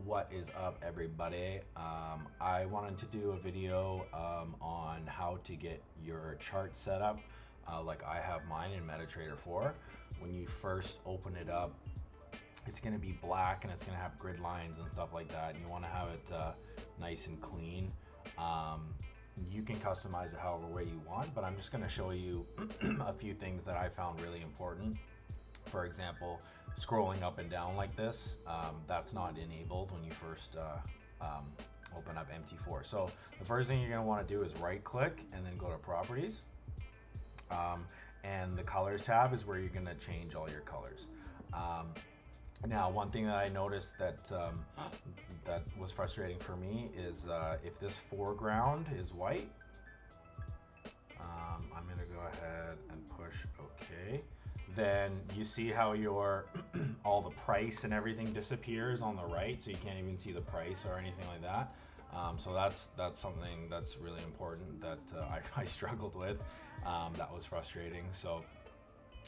What is up, everybody? I wanted to do a video on how to get your chart set up like I have mine in MetaTrader 4. When you first open it up, it's going to be black and it's going to have grid lines and stuff like that. And you want to have it nice and clean. You can customize it however way you want, but I'm just going to show you a few things that I found really important. For example, scrolling up and down like this, that's not enabled when you first open up MT4. So the first thing you're going to want to do is right click and then go to properties. And the colors tab is where you're going to change all your colors. Now, one thing that I noticed that that was frustrating for me is if this foreground is white, I'm going to go ahead and push OK. Then you see how your all the price and everything disappears on the right, so you can't even see the price or anything like that. So that's something that's really important that I struggled with. That was frustrating. So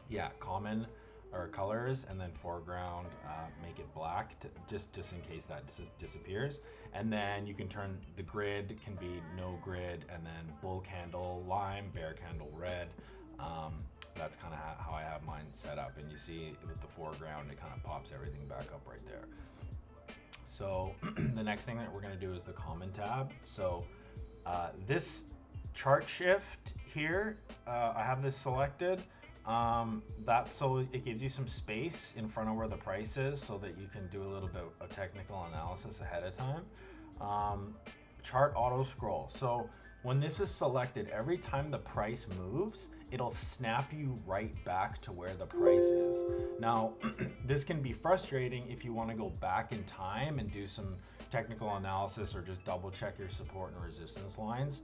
yeah, common or colors, and then foreground, make it black to, just in case that disappears. And then you can turn the grid, can be no grid, and then bull candle lime, bear candle red. That's kind of how I have mine set up, and you see with the foreground it kind of pops everything back up right there. So the next thing that we're going to do is the common tab. So this chart shift here, I have this selected. That's so it gives you some space in front of where the price is so that you can do a little bit of technical analysis ahead of time. Chart auto scroll. So when this is selected, every time the price moves, it'll snap you right back to where the price is. Now, this can be frustrating if you want to go back in time and do some technical analysis or just double check your support and resistance lines.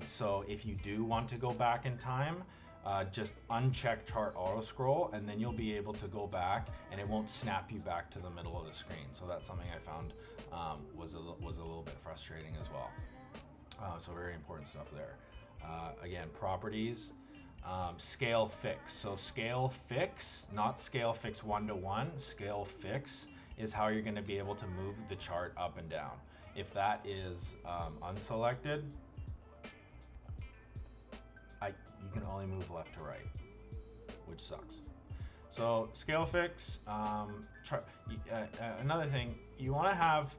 So if you do want to go back in time, just uncheck chart auto scroll, and then you'll be able to go back and it won't snap you back to the middle of the screen. So that's something I found was a little bit frustrating as well. So very important stuff there. Again, properties, scale fix. So scale fix, not scale fix 1-to-1, scale fix is how you're going to be able to move the chart up and down. If that is unselected, you can only move left to right, which sucks. So scale fix, another thing, you want to have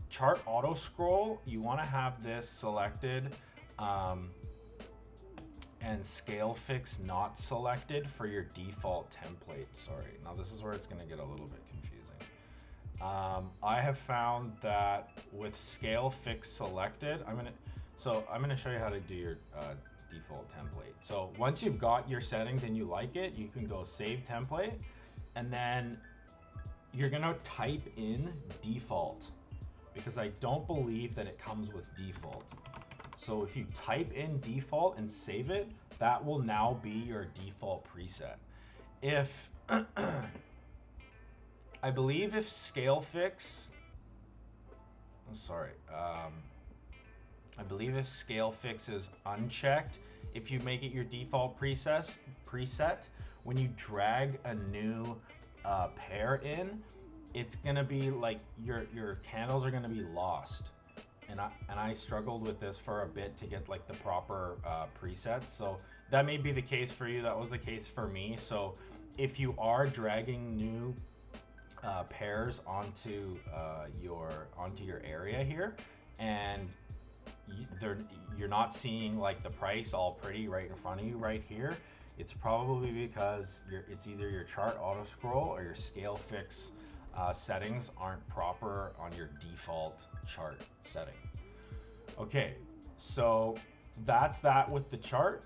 chart auto scroll, you want to have this selected, and scale fix not selected for your default template. Sorry, now this is where it's going to get a little bit confusing. I have found that with scale fix selected, I'm going to show you how to do your default template. So once you've got your settings and you like it, you can go save template, and then you're going to type in default, because I don't believe that it comes with default. So if you type in default and save it, that will now be your default preset. If I believe if scale fix, I believe if scale fix is unchecked, if you make it your default preset, when you drag a new pair in, it's gonna be like your candles are gonna be lost. And I struggled with this for a bit to get like the proper presets. So that may be the case for you. That was the case for me. So if you are dragging new pairs onto your area here, and you're not seeing like the price all pretty right in front of you right here, it's probably because it's either your chart auto scroll or your scale fix settings aren't proper on your default chart setting. Okay, so that's that with the chart.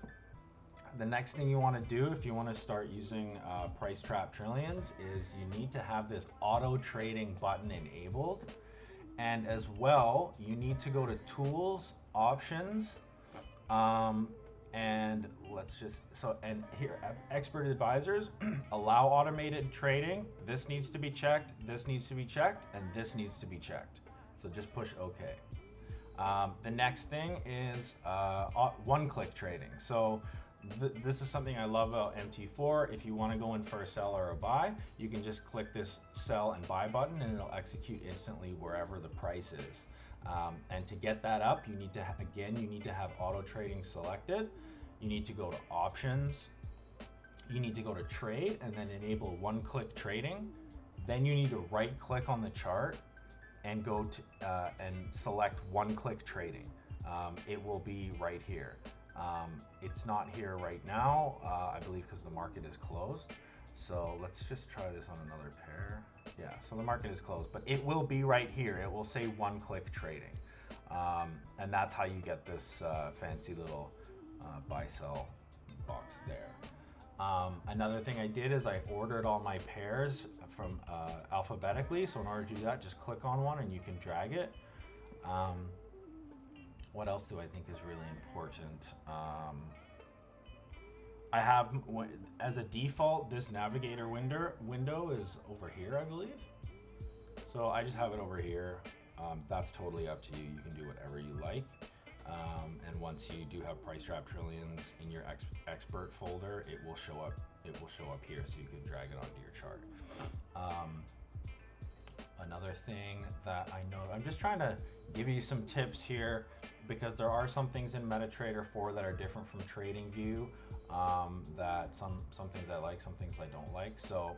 The next thing you want to do if you want to start using price trap trillions is you need to have this auto trading button enabled. And as well, you need to go to tools, options, and here expert advisors, allow automated trading. This needs to be checked, this needs to be checked, and this needs to be checked. So just push OK. The next thing is one-click trading. So this is something I love about MT4. If you want to go in for a sell or a buy, you can just click this sell and buy button and it'll execute instantly wherever the price is. And to get that up, you need to, again, you need to have auto trading selected. You need to go to options. You need to go to trade and then enable one-click trading. Then you need to right-click on the chart and go to and select one-click trading. It will be right here. It's not here right now, I believe, because the market is closed. So let's just try this on another pair. Yeah, so the market is closed, but it will be right here. It will say one-click trading. And that's how you get this fancy little buy-sell box there. Another thing I did is I ordered all my pairs from alphabetically. So in order to do that, just click on one and you can drag it. What else do I think is really important? I have, as a default, this navigator window is over here, I believe. So I just have it over here. That's totally up to you. You can do whatever you like. And once you do have price trap trillions in your expert folder, it will show up. It will show up here, so you can drag it onto your chart. Another thing that I know, I'm just trying to give you some tips here because there are some things in MetaTrader 4 that are different from TradingView. That some things I like, some things I don't like. So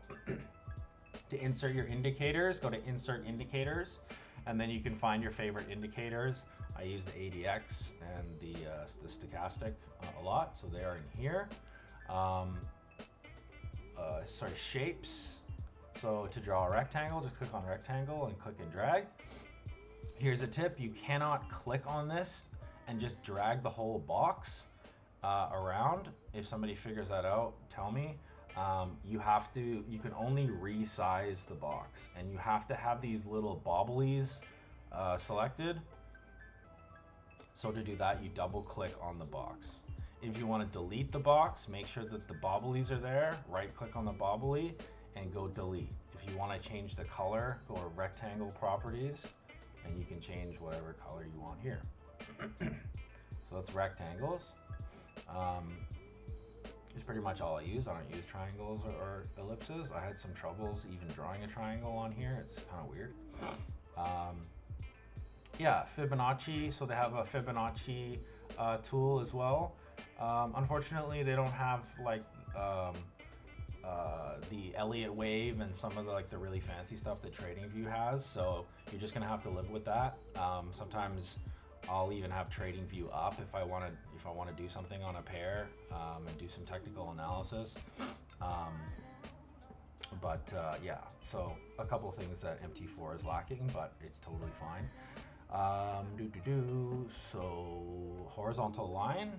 to insert your indicators, go to Insert Indicators, and then you can find your favorite indicators. I use the ADX and the stochastic a lot, so they are in here. Shapes. So to draw a rectangle, just click on rectangle and click and drag. Here's a tip: you cannot click on this and just drag the whole box around. If somebody figures that out, tell me. You can only resize the box, and you have to have these little bobblies selected. So to do that, you double click on the box. If you want to delete the box, make sure that the bobblies are there, right click on the bobbly and go delete. If you want to change the color, go to rectangle properties and you can change whatever color you want here. So that's rectangles. It's pretty much all I use. I don't use triangles or ellipses. I had some troubles even drawing a triangle on here. It's kind of weird. Yeah, Fibonacci. So they have a Fibonacci tool as well. Unfortunately, they don't have like the Elliott wave and some of the really fancy stuff that TradingView has. So you're just gonna have to live with that. Sometimes I'll even have TradingView up if I want to do something on a pair and do some technical analysis. Yeah, so a couple things that MT4 is lacking, but it's totally fine. So horizontal line,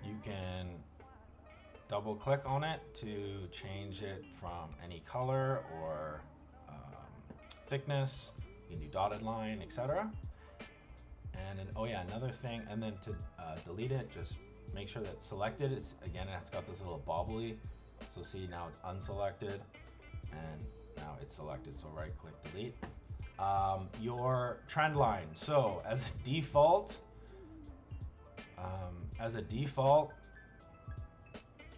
you can double click on it to change it from any color or thickness. You can do dotted line, etc. And then, oh yeah, another thing, and then to delete it, just make sure that selected. It's got this little bobbly. So see, now it's unselected and now it's selected. So right click delete. Your trend line. So as a default,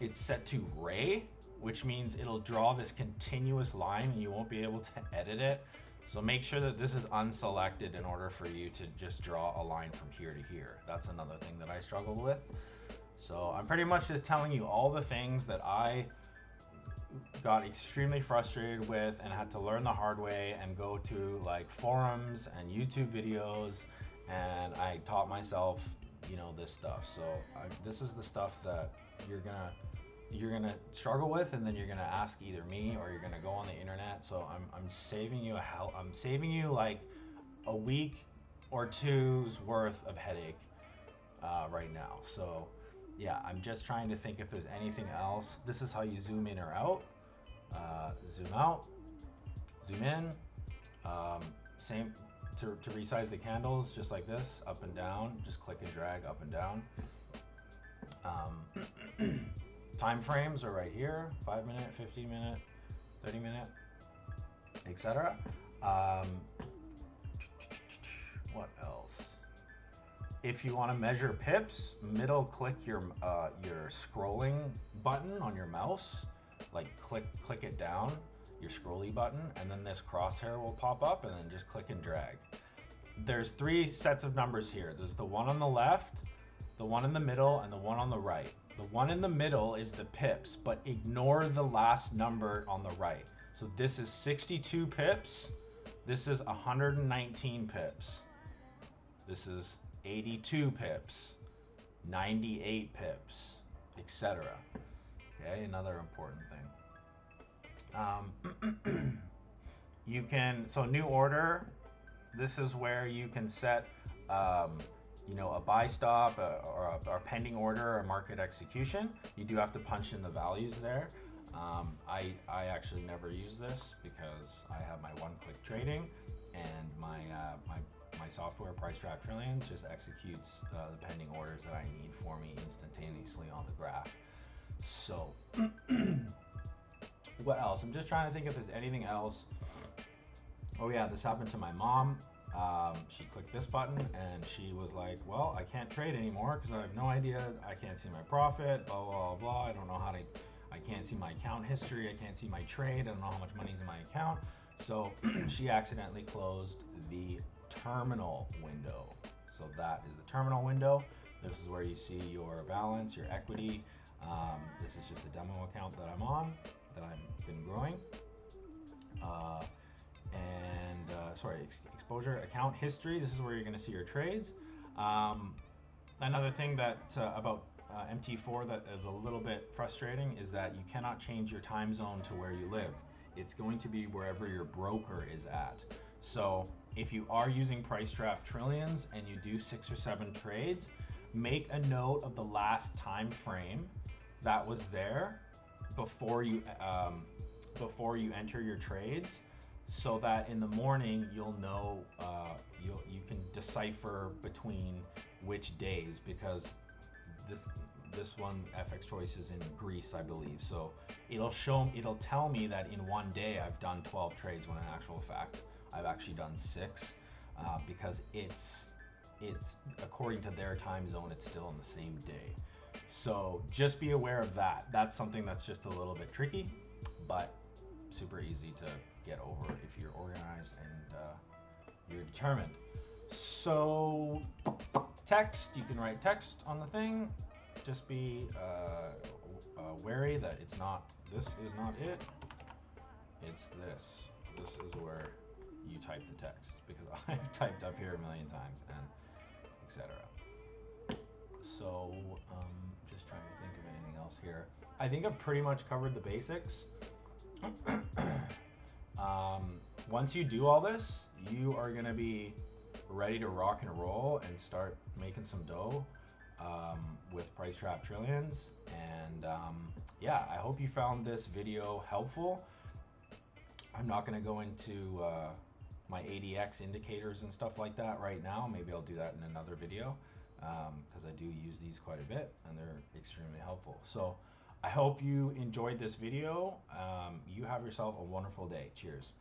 it's set to gray, which means it'll draw this continuous line and you won't be able to edit it. So make sure that this is unselected in order for you to just draw a line from here to here. That's another thing that I struggled with. So I'm pretty much just telling you all the things that I got extremely frustrated with and had to learn the hard way and go to forums and YouTube videos, and I taught myself, this stuff. So this is the stuff that you're gonna struggle with, and then you're gonna ask either me or you're gonna go on the internet. So I'm saving you like a week or two's worth of headache right now. So yeah, I'm just trying to think if there's anything else. This is how you zoom in or out. Zoom out, zoom in. Same to resize the candles, just like this, up and down. Just click and drag up and down. Time frames are right here: 5 minute, 15 minute, 30 minute, etc. What else? If you want to measure pips, middle click your scrolling button on your mouse, like click it down, your scrolly button, and then this crosshair will pop up, and then just click and drag. There's 3 sets of numbers here. There's the one on the left, the one in the middle, and the one on the right. The one in the middle is the pips, but ignore the last number on the right. So this is 62 pips. This is 119 pips. This is 82 pips, 98 pips, etc. Okay, another important thing. You can, so new order, this is where you can set you know, a buy stop or a pending order or market execution. You do have to punch in the values there. I actually never use this because I have my one-click trading, and my software, Price Trap Trillions, just executes the pending orders that I need for me instantaneously on the graph. So what else? I'm just trying to think if there's anything else. Oh yeah, this happened to my mom. She clicked this button and she was like, well, I can't trade anymore because I have no idea. I can't see my profit, blah, blah, blah. I don't know how to, I can't see my account history. I can't see my trade. I don't know how much money's in my account. So she accidentally closed the terminal window. So that is the terminal window. This is where you see your balance, your equity. This is just a demo account that I'm on, that I've been growing. Exposure, account history. This is where you're going to see your trades. Another thing that about MT4 that is a little bit frustrating is that you cannot change your time zone to where you live. It's going to be wherever your broker is at. So if you are using Price Trap Trillions and you do 6 or 7 trades, make a note of the last time frame that was there before you enter your trades, so that in the morning you'll know, you can decipher between which days, because this one FX choice is in Greece, I believe. So it'll tell me that in one day I've done 12 trades, when in actual fact I've actually done 6, because it's according to their time zone, it's still in the same day. So just be aware of that. That's something that's just a little bit tricky, but super easy to get over if you're organized and you're determined. So text, you can write text on the thing. Just be wary that it's not, this is not it, it's this. This is where you type the text, because I've typed up here a million times, and etc. So just trying to think of anything else here. I think I've pretty much covered the basics. Once you do all this, you are going to be ready to rock and roll and start making some dough with Price Trap Trillions. And yeah, I hope you found this video helpful. I'm not going to go into my ADX indicators and stuff like that right now. Maybe I'll do that in another video, because I do use these quite a bit and they're extremely helpful. So I hope you enjoyed this video. You have yourself a wonderful day. Cheers.